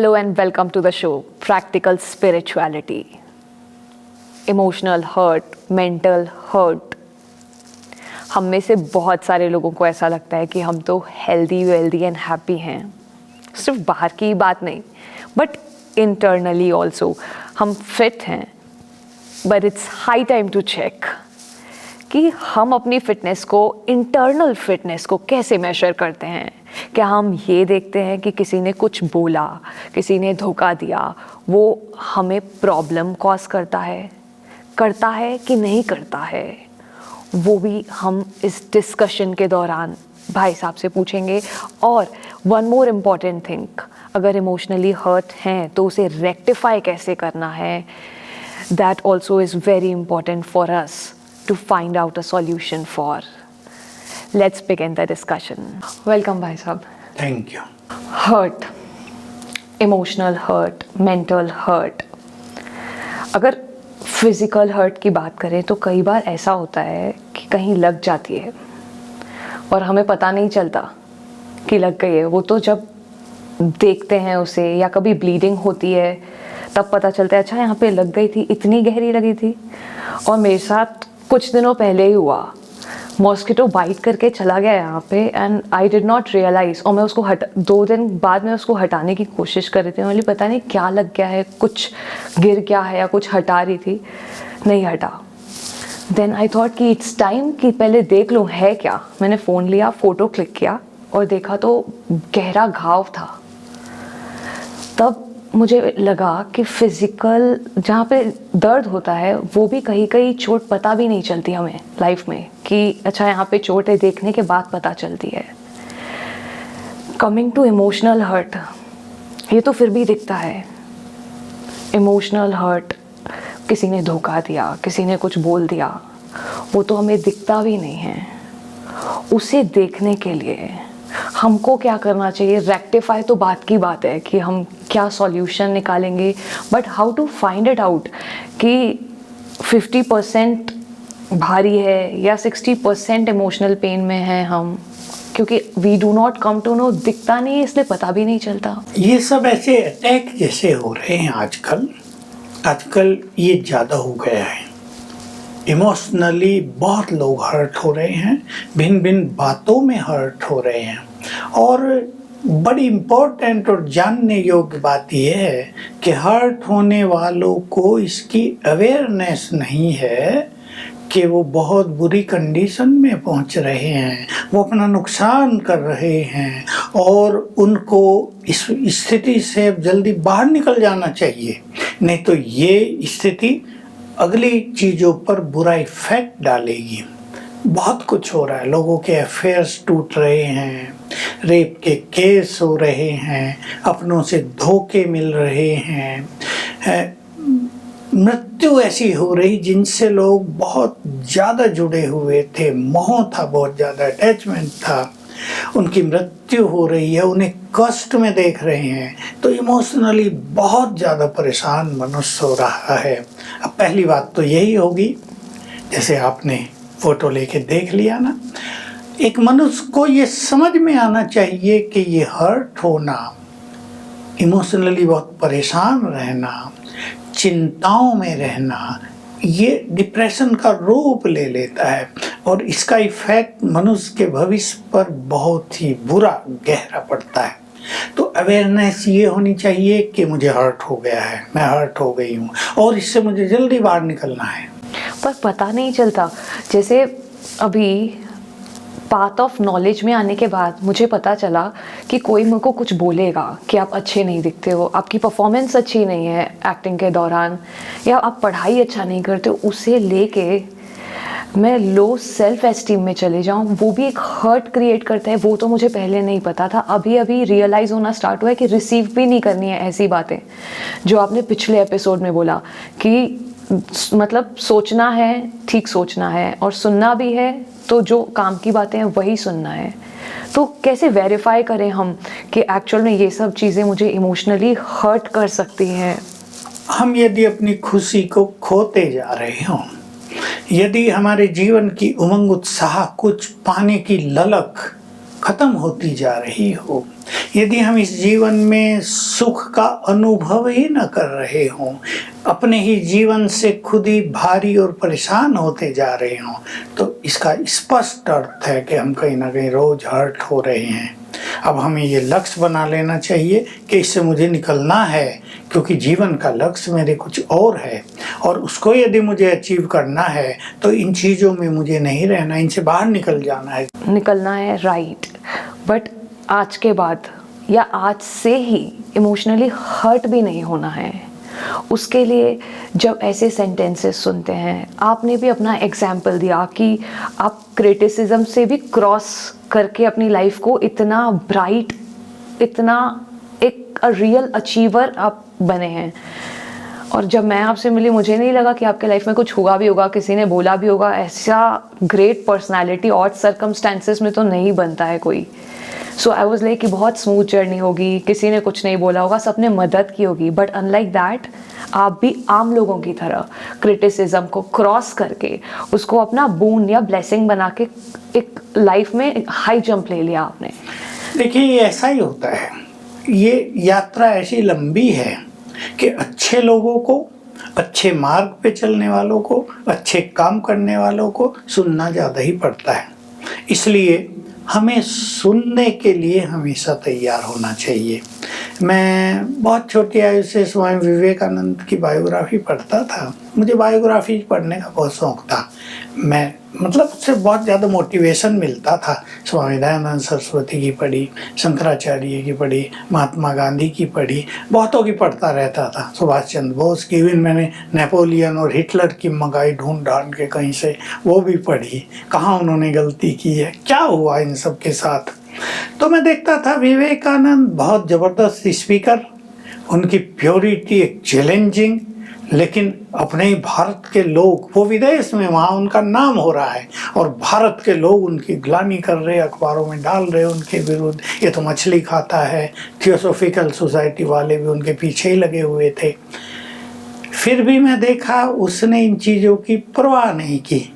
Hello and welcome to the show, Practical Spirituality. Emotional hurt, mental hurt. हम में से बहुत सारे लोगों को ऐसा लगता है कि हम तो हेल्दी वेल्दी एंड हैप्पी हैं. सिर्फ बाहर की बात नहीं, बट इंटरनली ऑल्सो हम फिट हैं. But it's high time to check कि हम अपनी फिटनेस को, इंटरनल फिटनेस को कैसे मेजर करते हैं. क्या हम ये देखते हैं कि किसी ने कुछ बोला, किसी ने धोखा दिया, वो हमें प्रॉब्लम कॉज करता है कि नहीं करता है? वो भी हम इस डिस्कशन के दौरान भाई साहब से पूछेंगे. और वन मोर इम्पॉर्टेंट थिंग, अगर इमोशनली हर्ट हैं तो उसे रेक्टिफाई कैसे करना है, that also is very important for us to find out a solution for. Let's begin the discussion. Welcome, Bhai Sahab. Thank you. Hurt, emotional hurt, mental hurt. अगर physical hurt की बात करें तो कई बार ऐसा होता है कि कहीं लग जाती है और हमें पता नहीं चलता कि लग गई है. वो तो जब देखते हैं उसे या कभी ब्लीडिंग होती है तब पता चलता है अच्छा यहाँ पे लग गई थी, इतनी गहरी लगी थी. और मेरे साथ कुछ दिनों पहले ही हुआ, मॉस्किटो बाइट करके चला गया यहाँ पे and I did not realise. और मैं उसको 2 दिन बाद में उसको हटाने की कोशिश कर रही थी. मुझे पता नहीं क्या लग गया है, कुछ गिर गया है या कुछ हटा रही थी, नहीं हटा. देन आई थॉट कि इट्स टाइम कि पहले देख लूँ है क्या. मैंने फ़ोन लिया, फ़ोटो क्लिक किया और देखा तो गहरा घाव था. तब मुझे लगा कि फिज़िकल जहाँ पे दर्द होता है वो भी कहीं कहीं चोट पता भी नहीं चलती हमें लाइफ में कि अच्छा यहाँ पे चोट है, देखने के बाद पता चलती है. कमिंग टू इमोशनल हर्ट, ये तो फिर भी दिखता है. इमोशनल हर्ट, किसी ने धोखा दिया, किसी ने कुछ बोल दिया, वो तो हमें दिखता भी नहीं है. उसे देखने के लिए हमको क्या करना चाहिए? रेक्टिफाई तो बात की बात है कि हम क्या सॉल्यूशन निकालेंगे, but how to find it out कि 50% भारी है या 60% इमोशनल पेन में है हम, क्योंकि we do not come to know. दिखता नहीं है इसलिए पता भी नहीं चलता. ये सब ऐसे अटैक जैसे हो रहे हैं आजकल ये ज़्यादा हो गया है. इमोशनली बहुत लोग हर्ट हो रहे हैं, भिन्न भिन्न बातों में हर्ट हो रहे हैं. और बड़ी इम्पोर्टेंट और जानने योग्य बात यह है कि हर्ट होने वालों को इसकी अवेयरनेस नहीं है कि वो बहुत बुरी कंडीशन में पहुंच रहे हैं, वो अपना नुकसान कर रहे हैं और उनको इस स्थिति से जल्दी बाहर निकल जाना चाहिए. नहीं तो ये स्थिति अगली चीज़ों पर बुरा इफेक्ट डालेगी. बहुत कुछ हो रहा है, लोगों के अफेयर्स टूट रहे हैं, रेप के केस हो रहे हैं, अपनों से धोखे मिल रहे हैं, मृत्यु ऐसी हो रही जिनसे लोग बहुत ज़्यादा जुड़े हुए थे, मोह था, बहुत ज़्यादा अटैचमेंट था, उनकी मृत्यु हो रही है, उन्हें कष्ट में देख रहे हैं. तो इमोशनली बहुत ज़्यादा परेशान मनुष्य हो रहा है. अब पहली बात तो यही होगी, जैसे आपने फ़ोटो लेके देख लिया ना, एक मनुष्य को ये समझ में आना चाहिए कि ये हर्ट होना, इमोशनली बहुत परेशान रहना, चिंताओं में रहना, ये डिप्रेशन का रूप ले लेता है और इसका इफेक्ट मनुष्य के भविष्य पर बहुत ही बुरा गहरा पड़ता है. तो अवेयरनेस ये होनी चाहिए कि मुझे हर्ट हो गया है, मैं हर्ट हो गई हूँ और इससे मुझे जल्दी बाहर निकलना है. पर पता नहीं चलता. जैसे अभी पाथ ऑफ नॉलेज में आने के बाद मुझे पता चला कि कोई मेरे को कुछ बोलेगा कि आप अच्छे नहीं दिखते हो, आपकी परफॉर्मेंस अच्छी नहीं है एक्टिंग के दौरान, या आप पढ़ाई अच्छा नहीं करते हो, उसे लेके मैं लो सेल्फ एस्टीम में चले जाऊँ, वो भी एक हर्ट क्रिएट करता है. वो तो मुझे पहले नहीं पता था, अभी अभी रियलाइज़ होना स्टार्ट हुआ है कि रिसीव भी नहीं करनी है ऐसी बातें जो आपने पिछले एपिसोड में बोला कि मतलब सोचना है, ठीक सोचना है, और सुनना भी है तो जो काम की बातें हैं वही सुनना है. तो कैसे वेरीफाई करें हम कि एक्चुअल में ये सब चीज़ें मुझे इमोशनली हर्ट कर सकती हैं? हम यदि अपनी खुशी को खोते जा रहे हों, यदि हमारे जीवन की उमंग उत्साह, कुछ पाने की ललक खत्म होती जा रही हो, यदि हम इस जीवन में सुख का अनुभव ही न कर रहे हों, अपने ही जीवन से खुद ही भारी और परेशान होते जा रहे हों, तो इसका स्पष्ट अर्थ है कि हम कहीं ना कहीं रोज हर्ट हो रहे हैं। अब हमें ये लक्ष्य बना लेना चाहिए कि इससे मुझे निकलना है, क्योंकि जीवन का लक्ष्य मेरे कुछ और है, और उसको यदि मुझे अचीव करना है तो इन चीज़ों में मुझे नहीं रहना, इनसे बाहर निकलना है, राइट। बट आज के बाद या आज से ही इमोशनली हर्ट भी नहीं होना है। उसके लिए जब ऐसे सेंटेंसेस सुनते हैं, आपने भी अपना एग्जाम्पल दिया कि आप क्रिटिसिज्म से भी क्रॉस करके अपनी लाइफ को इतना ब्राइट, इतना एक रियल अचीवर आप बने हैं। और जब मैं आपसे मिली मुझे नहीं लगा कि आपके लाइफ में कुछ हुआ भी होगा, किसी ने बोला भी होगा। ऐसा ग्रेट पर्सनालिटी और सर्कमस्टेंसेस में तो नहीं बनता है कोई। सो आई वॉज लाइक कि बहुत स्मूथ जर्नी होगी, किसी ने कुछ नहीं बोला होगा, सबने मदद की होगी। बट अनलाइक दैट, आप भी आम लोगों की तरह क्रिटिसिज्म को क्रॉस करके उसको अपना बून या ब्लेसिंग बना के एक लाइफ में हाई जंप ले लिया आपने। देखिए, ये ऐसा ही होता है। ये यात्रा ऐसी लंबी है कि अच्छे लोगों को, अच्छे मार्ग पे चलने वालों को, अच्छे काम करने वालों को सुनना ज़्यादा ही पड़ता है। इसलिए हमें सुनने के लिए हमेशा तैयार होना चाहिए। मैं बहुत छोटी आयु से स्वामी विवेकानंद की बायोग्राफी पढ़ता था। मुझे बायोग्राफी पढ़ने का बहुत शौक था। मैं उससे बहुत ज़्यादा मोटिवेशन मिलता था। स्वामी दयानंद सरस्वती की पढ़ी, शंकराचार्य की पढ़ी, महात्मा गांधी की पढ़ी, बहुतों की पढ़ता रहता था। सुभाष चंद्र बोस की, इवन मैंने नेपोलियन और हिटलर की मंगाई ढूंढ ढांढ के कहीं से, वो भी पढ़ी। कहाँ उन्होंने गलती की है, क्या हुआ इन सब के साथ। तो मैं देखता था विवेकानंद बहुत ज़बरदस्त स्पीकर, उनकी प्योरिटी एक चैलेंजिंग, लेकिन अपने ही भारत के लोग, वो विदेश में, वहाँ उनका नाम हो रहा है और भारत के लोग उनकी ग्लानि कर रहे, अखबारों में डाल रहे उनके विरुद्ध, ये तो मछली खाता है। थियोसॉफिकल सोसाइटी वाले भी उनके पीछे ही लगे हुए थे। फिर भी मैं देखा उसने इन चीज़ों की परवाह नहीं की,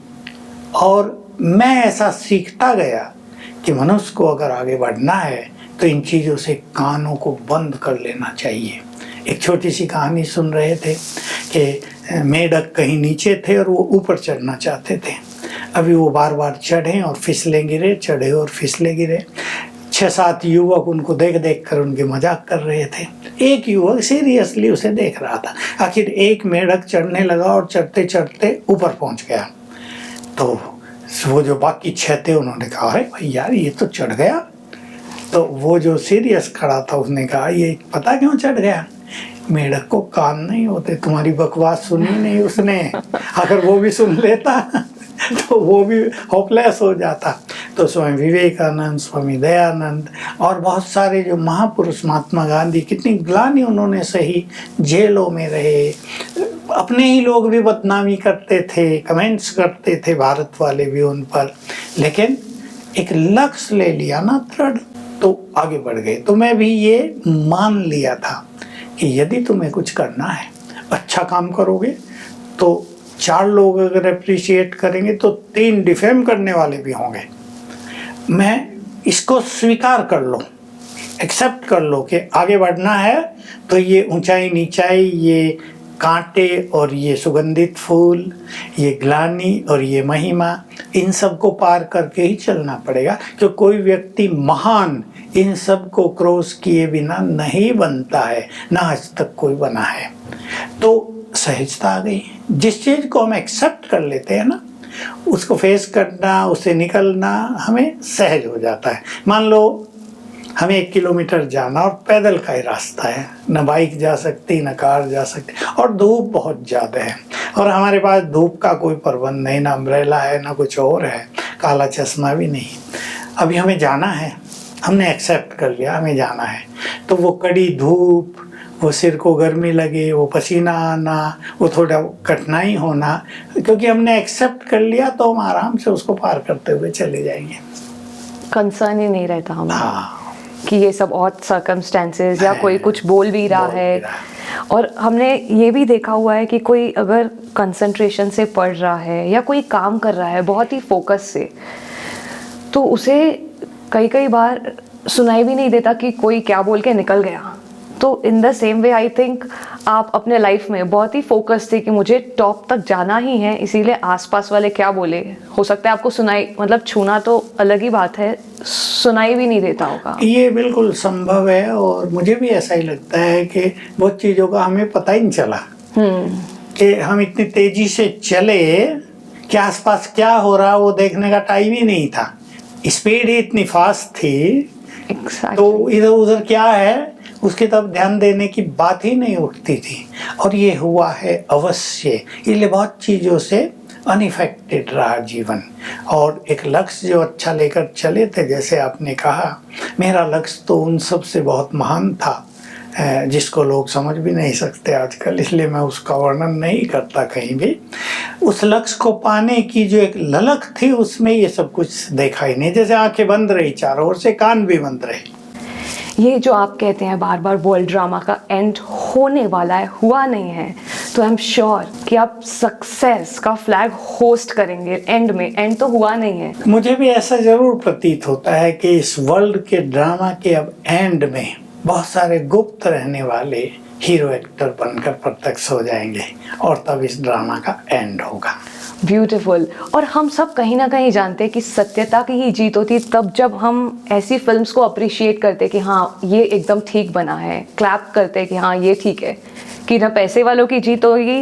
और मैं ऐसा सीखता गया कि मनुष्य को अगर आगे बढ़ना है तो इन चीज़ों से कानों को बंद कर लेना चाहिए। एक छोटी सी कहानी सुन रहे थे कि मेढक कहीं नीचे थे और वो ऊपर चढ़ना चाहते थे। अभी वो बार बार चढ़े और फिसले गिरे, चढ़े और फिसले गिरे। 6-7 युवक उनको देख देख कर उनके मजाक कर रहे थे। एक युवक सीरियसली उसे देख रहा था। आखिर एक मेढक चढ़ने लगा और चढ़ते चढ़ते ऊपर पहुंच गया। तो वो जो बाकी 6 थे उन्होंने कहा, अरे भाई यार, ये तो चढ़ गया। तो वो जो सीरियस खड़ा था उसने कहा, ये पता क्यों चढ़ गया? मेढक को कान नहीं होते, तुम्हारी बकवास सुनी नहीं उसने। अगर वो भी सुन लेता तो वो भी होपलेस हो जाता। तो स्वामी विवेकानंद, स्वामी दयानंद और बहुत सारे जो महापुरुष, महात्मा गांधी, कितनी ग्लानि उन्होंने सही, जेलों में रहे, अपने ही लोग भी बदनामी करते थे, कमेंट्स करते थे, भारत वाले भी उन पर, लेकिन एक लक्ष्य ले लिया ना दृढ़, तो आगे बढ़ गए। तो मैं भी ये मान लिया था कि यदि तुम्हें कुछ करना है, अच्छा काम करोगे तो 4 लोग अगर अप्रिशिएट करेंगे तो 3 डिफेम करने वाले भी होंगे। मैं इसको स्वीकार कर लो, एक्सेप्ट कर लो कि आगे बढ़ना है तो ये ऊंचाई नीचाई, ये कांटे और ये सुगंधित फूल, ये ग्लानि और ये महिमा, इन सब को पार करके ही चलना पड़ेगा। क्योंकि कोई व्यक्ति महान इन सब को क्रॉस किए बिना नहीं बनता है, ना आज तक कोई बना है। तो सहजता आ गई। जिस चीज़ को हम एक्सेप्ट कर लेते हैं ना, उसको फेस करना, उससे निकलना हमें सहज हो जाता है। मान लो हमें 1 किलोमीटर जाना और पैदल का ही रास्ता है, न बाइक जा सकती, न कार जा सकती, और धूप बहुत ज़्यादा है और हमारे पास धूप का कोई प्रबंध नहीं, ना अम्ब्रेला है, ना कुछ और है, काला चश्मा भी नहीं। अभी हमें जाना है, हमने एक्सेप्ट कर लिया हमें जाना है, तो वो कड़ी धूप, वो सिर को गर्मी लगे, वो पसीना आना, वो थोड़ा कठिनाई होना, क्योंकि हमने एक्सेप्ट कर लिया तो हम आराम से उसको पार करते हुए चले जाएंगे। कंसर्न ही नहीं रहता हमें। हाँ, कि ये सब और सर्कमस्टेंसेस या कोई कुछ बोल भी रहा है। और हमने ये भी देखा हुआ है कि कोई अगर कंसंट्रेशन से पढ़ रहा है या कोई काम कर रहा है बहुत ही फोकस से, तो उसे कई कई बार सुनाई भी नहीं देता कि कोई क्या बोल के निकल गया। तो in the same way I think आप अपने लाइफ में बहुत ही फोकस थे कि मुझे टॉप तक जाना ही है, इसीलिए आसपास वाले क्या बोले, हो सकता है आपको सुनाई, मतलब छूना तो अलग ही बात है, सुनाई भी नहीं देता होगा। ये बिल्कुल संभव है और मुझे भी ऐसा ही लगता है कि बहुत चीज़ों का हमें पता ही नहीं चला कि हम इतनी तेजी से चले कि आसपास क्या हो रहा वो देखने का टाइम ही नहीं था। स्पीड ही इतनी फास्ट थी Exactly. तो इधर उधर क्या है उसकी तरफ ध्यान देने की बात ही नहीं उठती थी। और ये हुआ है अवश्य, इसलिए बहुत चीज़ों से अनइफेक्टेड रहा जीवन। और एक लक्ष्य जो अच्छा लेकर चले थे, जैसे आपने कहा, मेरा लक्ष्य तो उन सब से बहुत महान था जिसको लोग समझ भी नहीं सकते आजकल, इसलिए मैं उसका वर्णन नहीं करता कहीं भी। उस लक्ष्य को पाने की जो एक ललक थी उसमें ये सब कुछ देखा ही नहीं। जैसे आंखें बंद रही चारों ओर से, कान भी बंद रहे। ये जो आप कहते हैं बार बार वर्ल्ड ड्रामा का एंड होने वाला है, हुआ नहीं है, तो आई एम श्योर कि आप सक्सेस का फ्लैग होस्ट करेंगे एंड में। एंड तो हुआ नहीं है। मुझे भी ऐसा जरूर प्रतीत होता है कि इस वर्ल्ड के ड्रामा के अब एंड में बहुत सारे गुप्त रहने वाले हीरो एक्टर बनकर प्रत्यक्ष हो जाएंगे और तब इस ड्रामा का एंड होगा। ब्यूटीफुल। और हम सब कहीं ना कहीं जानते हैं कि सत्यता की ही जीत होती है तब जब हम ऐसी फिल्म्स को अप्रिशिएट करते कि हाँ ये एकदम ठीक बना है, क्लैप करते कि हाँ ये ठीक है, कि ना पैसे वालों की जीत होगी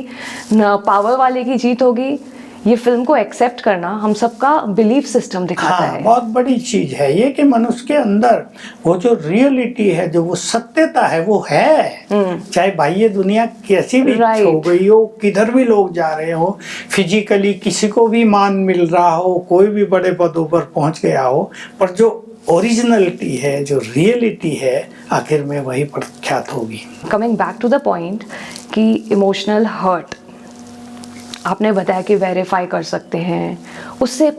ना पावर वाले की जीत होगी। ये फिल्म को एक्सेप्ट करना हम सबका बिलीफ सिस्टम दिखाता हाँ, है। बहुत बड़ी चीज है ये कि मनुष्य के अंदर वो जो रियलिटी है, जो वो सत्यता है वो है। चाहे बाह्य दुनिया कैसी भी हो गई हो, किधर भी लोग जा रहे हो, फिजिकली किसी को भी मान मिल रहा हो, कोई भी बड़े पदों पर पहुंच गया हो, पर जो ओरिजिनलिटी है, जो रियलिटी है, आखिर में वही प्रख्यात होगी। Coming back to the point कि इमोशनल हर्ट आपने बताया कि वेरीफाई कर सकते हैं, उससे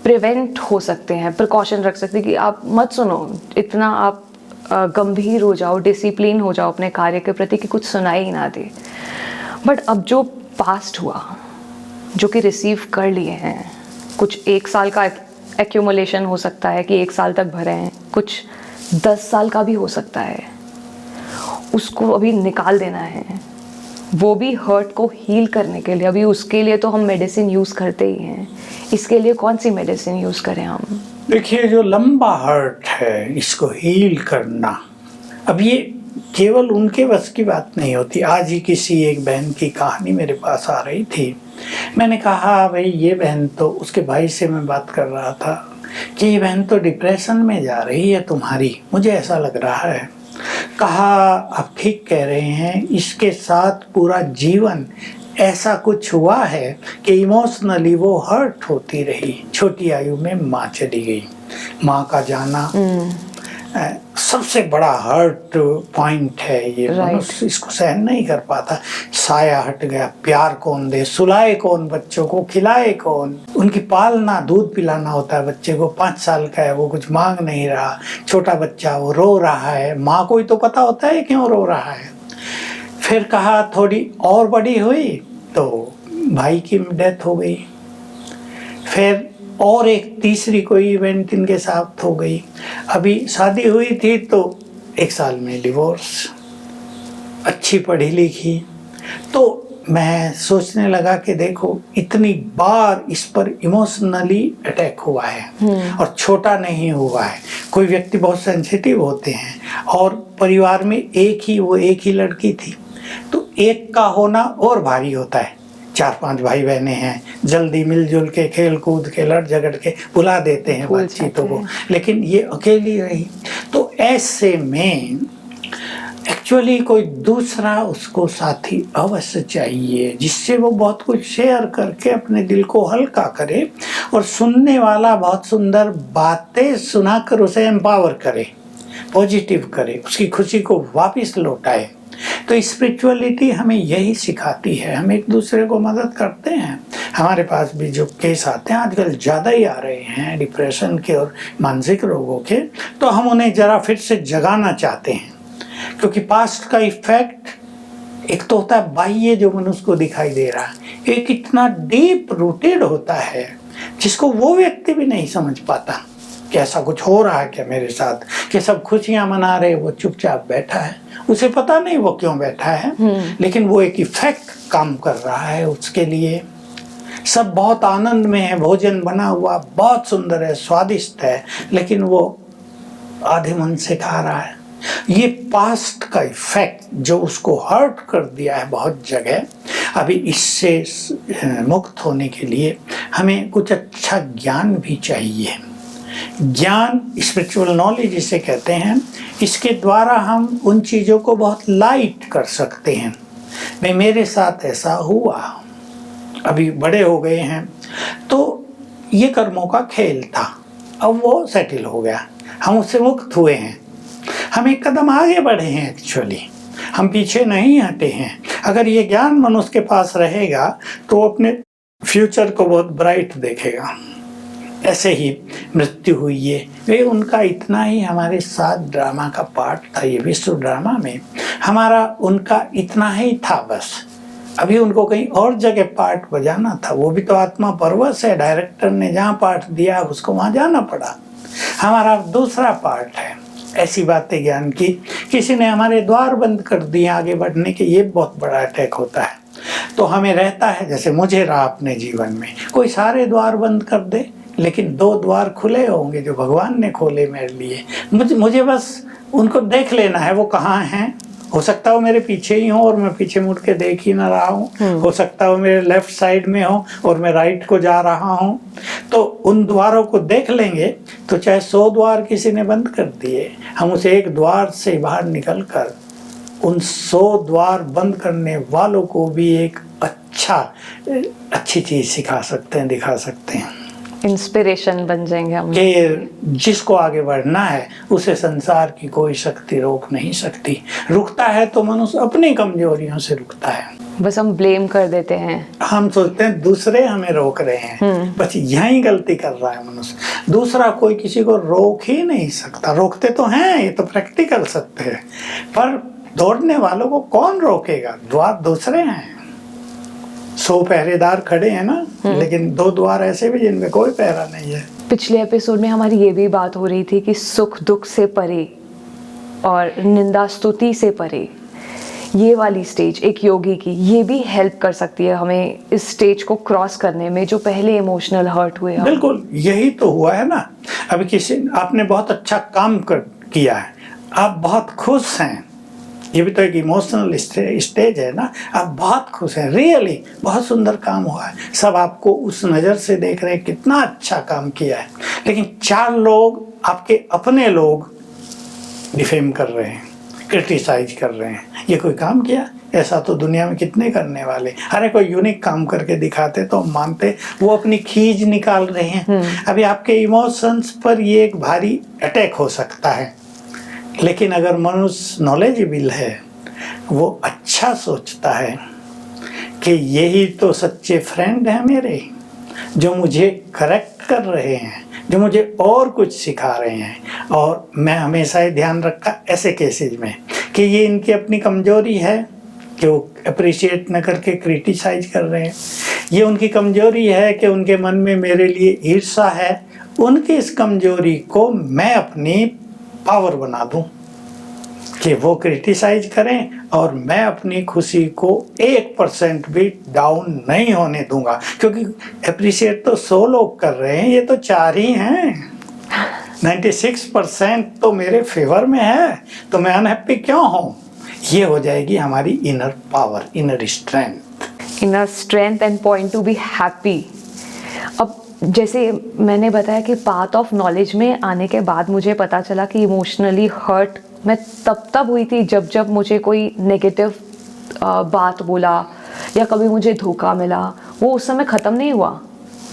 प्रिवेंट हो सकते हैं, प्रिकॉशन रख सकते हैं कि आप मत सुनो, इतना आप गंभीर हो जाओ, डिसिप्लिन हो जाओ अपने कार्य के प्रति कि कुछ सुनाई ही ना दे। बट अब जो पास्ट हुआ, जो कि रिसीव कर लिए हैं, कुछ 1 साल का एक्यूमुलेशन हो सकता है कि 1 साल तक भरे हैं, कुछ 10 साल का भी हो सकता है, उसको अभी निकाल देना है, वो भी हर्ट को हील करने के लिए। अभी उसके लिए तो हम मेडिसिन यूज़ करते ही हैं, इसके लिए कौन सी मेडिसिन यूज़ करें हम? देखिए, जो लंबा हर्ट है इसको हील करना, अब ये केवल उनके बस की बात नहीं होती। आज ही किसी एक बहन की कहानी मेरे पास आ रही थी। मैंने कहा भाई ये बहन तो, उसके भाई से मैं बात कर रहा था कि ये बहन तो डिप्रेशन में जा रही है तुम्हारी, मुझे ऐसा लग रहा है। कहा आप ठीक कह रहे हैं, इसके साथ पूरा जीवन ऐसा कुछ हुआ है कि इमोशनली वो हर्ट होती रही। छोटी आयु में माँ चली गई, माँ का जाना सबसे बड़ा हर्ट पॉइंट है ये। मनुष्य इसको सहन नहीं कर पाता। साया हट गया, प्यार कौन दे, सुलाए कौन, बच्चों को खिलाए कौन, उनकी पालना, दूध पिलाना होता है बच्चे को, 5 साल का है वो, कुछ मांग नहीं रहा, छोटा बच्चा वो रो रहा है, माँ को ही तो पता होता है क्यों रो रहा है। फिर कहा थोड़ी और बड़ी हुई तो भाई की डेथ हो गई, फिर और एक तीसरी कोई इवेंट इनके साथ हो गई। अभी शादी हुई थी तो 1 साल में डिवोर्स, अच्छी पढ़ी लिखी। तो मैं सोचने लगा कि देखो इतनी बार इस पर इमोशनली अटैक हुआ है और छोटा नहीं हुआ है। कोई व्यक्ति बहुत सेंसिटिव होते हैं और परिवार में एक ही लड़की थी, तो एक का होना और भारी होता है। 4-5 भाई बहनें हैं, जल्दी मिलजुल के खेल कूद के लड़ झगड़ के भुला देते हैं बातचीतों को, लेकिन ये अकेली रही। तो ऐसे में एक्चुअली कोई दूसरा उसको साथी अवश्य चाहिए जिससे वो बहुत कुछ शेयर करके अपने दिल को हल्का करे और सुनने वाला बहुत सुंदर बातें सुनाकर उसे एम्पावर करे, पॉजिटिव करे, उसकी खुशी को वापस लौटाए। तो स्पिरिचुअलिटी हमें यही सिखाती है। हम एक दूसरे को मदद करते हैं। हमारे पास भी जो केस आते हैं आजकल ज़्यादा ही आ रहे हैं डिप्रेशन के और मानसिक रोगों के, तो हम उन्हें ज़रा फिर से जगाना चाहते हैं, क्योंकि पास्ट का इफेक्ट एक तो होता है बाह्य जो मनुष्य को दिखाई दे रहा है, एक इतना डीप रूटेड होता है जिसको वो व्यक्ति भी नहीं समझ पाता। कि ऐसा कुछ हो रहा है क्या मेरे साथ, कि सब खुशियां मना रहे, वो चुपचाप बैठा है, उसे पता नहीं वो क्यों बैठा है, लेकिन वो एक इफेक्ट काम कर रहा है उसके लिए। सब बहुत आनंद में है, भोजन बना हुआ बहुत सुंदर है, स्वादिष्ट है, लेकिन वो आधे मन से खा रहा है। ये पास्ट का इफेक्ट जो उसको हर्ट कर दिया है बहुत जगह, अभी इससे मुक्त होने के लिए हमें कुछ अच्छा ज्ञान भी चाहिए। ज्ञान, स्पिरिचुअल नॉलेज जिसे कहते हैं, इसके द्वारा हम उन चीज़ों को बहुत लाइट कर सकते हैं। भाई मेरे साथ ऐसा हुआ, अभी बड़े हो गए हैं, तो ये कर्मों का खेल था, अब वो सेटल हो गया, हम उससे मुक्त हुए हैं, हम एक कदम आगे बढ़े हैं, एक्चुअली हम पीछे नहीं हटे हैं। अगर ये ज्ञान मनुष्य के पास रहेगा तो अपने फ्यूचर को बहुत ब्राइट देखेगा। ऐसे ही मृत्यु हुई है, वे उनका इतना ही हमारे साथ ड्रामा का पार्ट था। ये विश्व ड्रामा में हमारा उनका इतना ही था बस। अभी उनको कहीं और जगह पार्ट बजाना था, वो भी तो आत्मा परवश है, डायरेक्टर ने जहाँ पार्ट दिया उसको वहाँ जाना पड़ा। हमारा दूसरा पार्ट है। ऐसी बातें ज्ञान की, किसी ने हमारे द्वार बंद कर दिए आगे बढ़ने के, ये बहुत बड़ा अटैक होता है। तो हमें रहता है, जैसे मुझे रहा अपने जीवन में, कोई सारे द्वार बंद कर दे, लेकिन 2 द्वार खुले होंगे जो भगवान ने खोले मेरे लिए। मुझे बस उनको देख लेना है, वो कहाँ हैं। हो सकता है वो मेरे पीछे ही हो और मैं पीछे मुड़ के देख ही ना रहा हूँ, हो सकता है वो मेरे लेफ्ट साइड में हो और मैं राइट को जा रहा हूँ। तो उन द्वारों को देख लेंगे तो चाहे 100 द्वार किसी ने बंद कर दिए, हम उसे एक द्वार से बाहर निकल कर उन 100 द्वार बंद करने वालों को भी एक अच्छी चीज़ सिखा सकते हैं, दिखा सकते हैं। इंस्पिरेशन बन जाएंगे हम कि जिसको आगे बढ़ना है उसे संसार की कोई शक्ति रोक नहीं सकती। रुकता है तो मनुष्य अपनी कमजोरियों से रुकता है। बस हम ब्लेम कर देते हैं, हम सोचते हैं दूसरे हमें रोक रहे हैं, बस यही गलती कर रहा है मनुष्य। दूसरा कोई किसी को रोक ही नहीं सकता। रोकते तो हैं, ये तो प्रैक्टिकल सत्य है, पर दौड़ने वालों को कौन रोकेगा? द्वार दूसरे हैं। 100 पहरेदार खड़े हैं ना, लेकिन 2 द्वार ऐसे भी जिनमें कोई पहरा नहीं है। पिछले एपिसोड में हमारी ये भी बात हो रही थी कि सुख दुख से परे और निंदा स्तुति से परे, ये वाली स्टेज एक योगी की, ये भी हेल्प कर सकती है हमें इस स्टेज को क्रॉस करने में, जो पहले इमोशनल हर्ट हुए। बिल्कुल यही तो हुआ है ना। अभी आपने बहुत अच्छा काम किया है, आप बहुत खुश हैं, ये भी तो एक इमोशनल स्टेज है ना। आप बहुत खुश हैं, रियली बहुत सुंदर काम हुआ है, सब आपको उस नज़र से देख रहे हैं कितना अच्छा काम किया है। लेकिन 4 लोग, आपके अपने लोग, डिफेम कर रहे हैं, क्रिटिसाइज कर रहे हैं। ये कोई काम किया? ऐसा तो दुनिया में कितने करने वाले। अरे कोई यूनिक काम करके दिखाते तो हम मानते। वो अपनी खींच निकाल रहे हैं। अभी आपके इमोशंस पर ये एक भारी अटैक हो सकता है, लेकिन अगर मनुष्य नॉलेजेबल है, वो अच्छा सोचता है कि यही तो सच्चे फ्रेंड हैं मेरे, जो मुझे करेक्ट कर रहे हैं, जो मुझे और कुछ सिखा रहे हैं। और मैं हमेशा ये ध्यान रखा ऐसे केसेज में कि ये इनकी अपनी कमजोरी है कि वो अप्रिशिएट न करके क्रिटिसाइज कर रहे हैं। ये उनकी कमजोरी है कि उनके मन में मेरे लिए ईर्ष्या है। उनकी इस कमजोरी को मैं अपनी पावर बना दूं कि वो क्रिटिसाइज करें, और मैं अपनी खुशी को 1% भी डाउन नहीं होने दूंगा, क्योंकि अप्रिशिएट तो 100 लोग कर रहे हैं, ये तो 4 ही हैं। 96% तो मेरे फेवर में है, तो मैं अनहैप्पी क्यों हूँ? ये हो जाएगी हमारी inner power, inner strength and point to be happy. अब जैसे मैंने बताया कि पाथ ऑफ नॉलेज में आने के बाद मुझे पता चला कि इमोशनली हर्ट मैं तब हुई थी जब मुझे कोई नेगेटिव बात बोला या कभी मुझे धोखा मिला। वो उस समय ख़त्म नहीं हुआ,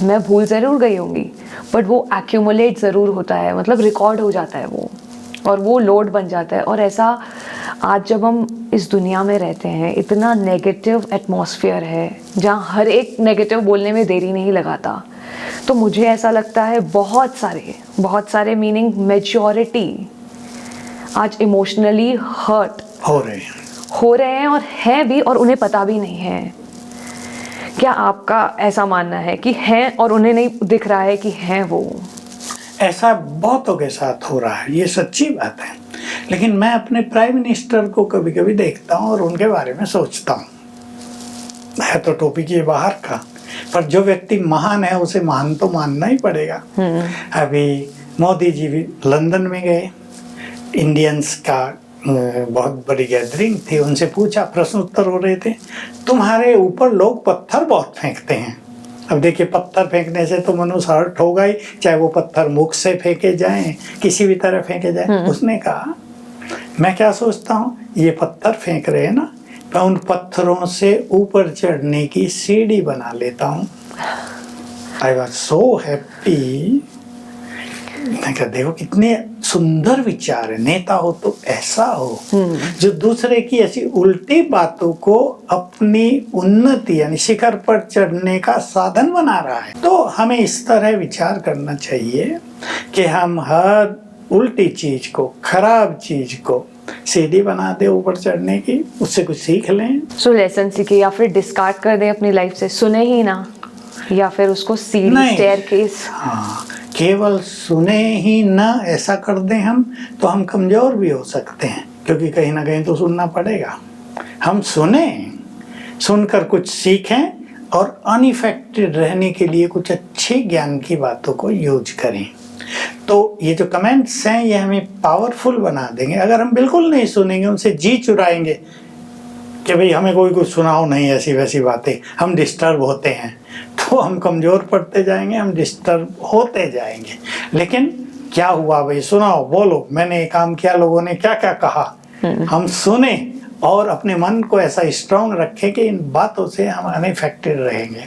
मैं भूल ज़रूर गई होंगी, बट वो एक्यूमुलेट ज़रूर होता है, मतलब रिकॉर्ड हो जाता है वो, और वो लोड बन जाता है। और ऐसा आज जब हम इस दुनिया में रहते हैं, इतना नेगेटिव एटमॉस्फेयर है जहाँ हर एक नेगेटिव बोलने में देरी नहीं लगाता, तो मुझे ऐसा लगता है बहुत सारे मीनिंग मेजॉरिटी आज इमोशनली हर्ट हो रहे हैं और हैं भी, और उन्हें पता भी नहीं है। क्या आपका ऐसा मानना है कि हैं और उन्हें नहीं दिख रहा है कि हैं वो? ऐसा बहुतों के साथ हो रहा है, ये सच्ची बात है। लेकिन मैं अपने प्राइम मिनिस्टर को कभी कभी देखता हूँ और उनके बारे में सोचता हूँ, है तो टोपी के बाहर का, पर जो व्यक्ति महान है उसे महान तो मानना ही पड़ेगा। अभी मोदी जी भी लंदन में गए, इंडियंस का बहुत बड़ी गैदरिंग थी, उनसे पूछा, प्रश्न उत्तर हो रहे थे, तुम्हारे ऊपर लोग पत्थर बहुत फेंकते हैं। अब देखिए, पत्थर फेंकने से तो मनुष्य हर्ट होगा ही, चाहे वो पत्थर मुख से फेंके जाएं, किसी भी तरह फेंके जाएं। उसने कहा, मैं क्या सोचता हूँ, ये पत्थर फेंक रहे हैं ना, मैं उन पत्थरों से ऊपर चढ़ने की सीढ़ी बना लेता हूँ। I was so happy. मैं कहा, देखो कितने सुंदर विचार है, नेता हो तो ऐसा हो जो दूसरे की ऐसी उल्टी बातों को अपनी उन्नति यानी शिखर पर चढ़ने का साधन बना रहा है। तो हमें इस तरह विचार करना चाहिए कि हम हर उल्टी चीज को, खराब चीज को सीढ़ी बना दे ऊपर चढ़ने की, उससे कुछ सीख लें। सो लेसन सीखे, या फिर डिस्कार्ड कर दे अपनी लाइफ से, सुने ही ना, या फिर उसको सीढ़ी, स्टेयरकेस। हाँ, केवल सुने ही ना ऐसा कर दें हम, तो हम कमजोर भी हो सकते हैं, क्योंकि कहीं ना कहीं तो सुनना पड़ेगा। हम सुने, सुनकर कुछ सीखें और अनइफेक्टेड रहने के लिए कुछ अच्छे ज्ञान की बातों को यूज करें। तो ये जो कमेंट्स हैं ये हमें पावरफुल बना देंगे। अगर हम बिल्कुल नहीं सुनेंगे, उनसे जी चुराएंगे कि भाई हमें कोई कुछ सुनाओ नहीं, ऐसी वैसी बातें, हम डिस्टर्ब होते हैं, तो हम कमज़ोर पड़ते जाएंगे, हम डिस्टर्ब होते जाएंगे। लेकिन क्या हुआ भाई, सुनाओ, बोलो, मैंने ये काम किया, लोगों ने क्या क्या कहा, हम सुने और अपने मन को ऐसा स्ट्रांग रखें कि इन बातों से हम अनइफेक्टेड रहेंगे।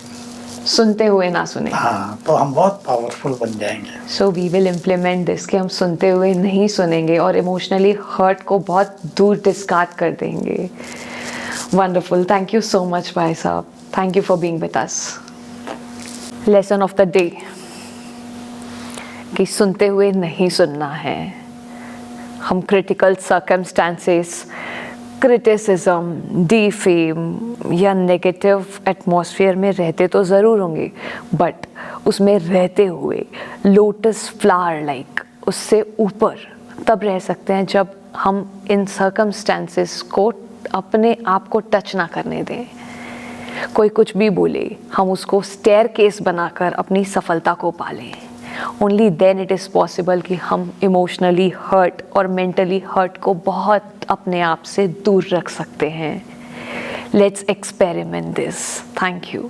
सुनते हुए ना सुने, हाँ, तो हम बहुत पावरफुल बन जाएंगे। So we will implement this, कि हम सुनते हुए नहीं सुनेंगे और इमोशनली हर्ट को बहुत दूर डिस्कार्ड कर देंगे। Wonderful, thank you so much भाई साहब, thank you for being with us. Lesson of the day, कि सुनते हुए नहीं सुनना है। हम क्रिटिकल सर्कमस्टांसेस, क्रिटिसिज्म, डीफेम या नेगेटिव एटमॉस्फेयर में रहते तो ज़रूर होंगे, बट उसमें रहते हुए लोटस फ्लावर लाइक उससे ऊपर तब रह सकते हैं जब हम इन सर्कमस्टांसेस को अपने आप को टच ना करने दें। कोई कुछ भी बोले, हम उसको स्टेयरकेस बनाकर अपनी सफलता को पालें। Only then it is possible कि हम इमोशनली हर्ट और मेंटली हर्ट को बहुत अपने आप से दूर रख सकते हैं। Let's experiment this. Thank you.